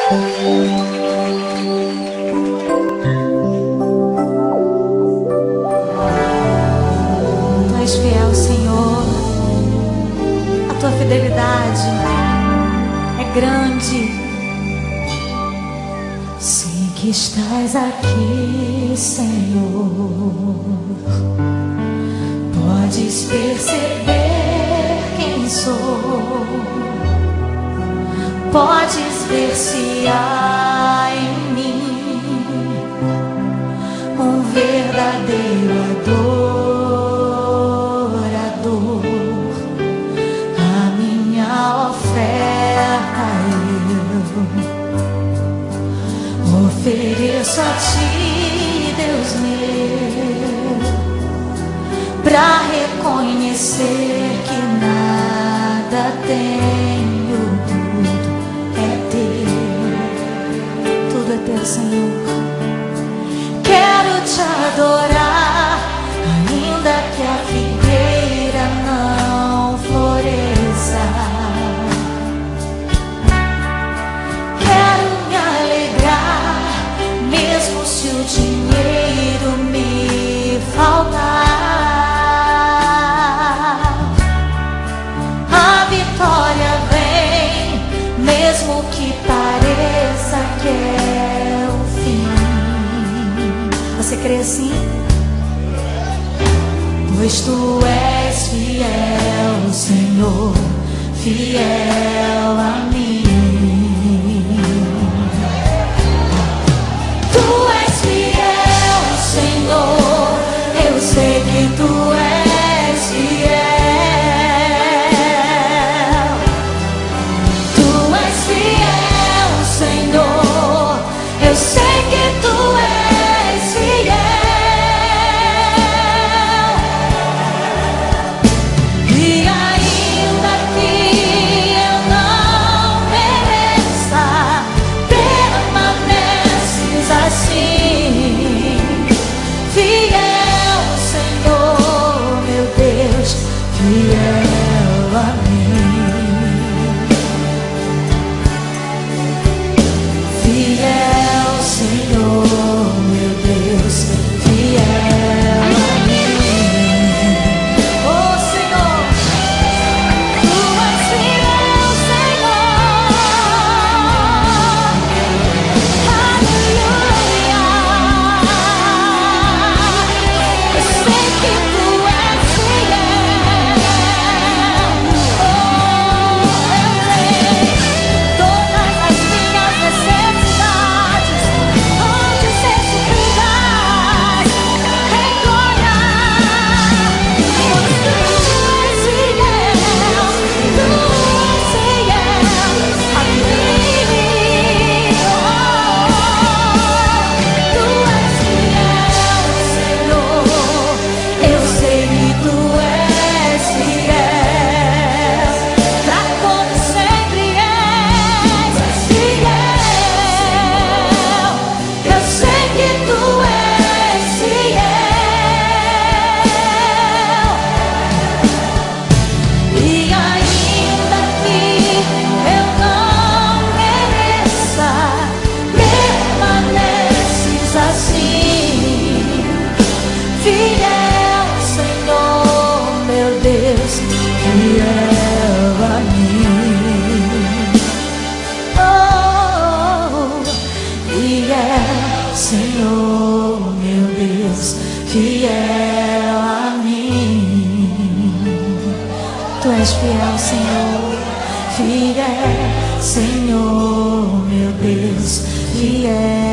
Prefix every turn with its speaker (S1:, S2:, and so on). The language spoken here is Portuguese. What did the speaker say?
S1: Tu és fiel, Senhor. A tua fidelidade é grande. Sei que estás aqui, Senhor. Podes perceber quem sou. Podes ver se há em mim um verdadeiro adorador. A minha oferta eu ofereço a ti, Deus meu, pra reconhecer que nada tenho, tudo é teu, Senhor. Quero te adorar, ainda que a figueira não floresça. Quero me alegrar, mesmo se o dinheiro me faltar. A vitória vem, mesmo que pareça que é o fim. Você crê assim? Pois tu és fiel, Senhor, fiel a mim. Tu és fiel, Senhor, eu sei que tu és fiel. Tu és fiel, Senhor, eu sei que tu és fiel. E ainda que eu não mereça, permaneces assim. Fiel, Senhor, meu Deus, fiel a mim. Fiel, Senhor, meu Deus, fiel a mim. Oh, Senhor, tu és fiel, Senhor. Aleluia. Eu sei que tu és fiel. Oh, eu sei todas as minhas necessidades hão de ser supridas em glória. Pois tu és fiel, tu és fiel a mim. Tu és fiel, Senhor, eu sei que tu és fiel, pra como sempre és fiel. Eu sei que tu és fiel. E ainda que eu não mereça, permaneces assim. Fiel, Senhor, meu Deus, fiel a mim. Oh, fiel, Senhor, meu Deus, fiel a mim. Tu és fiel, Senhor, fiel, Senhor, meu Deus, fiel.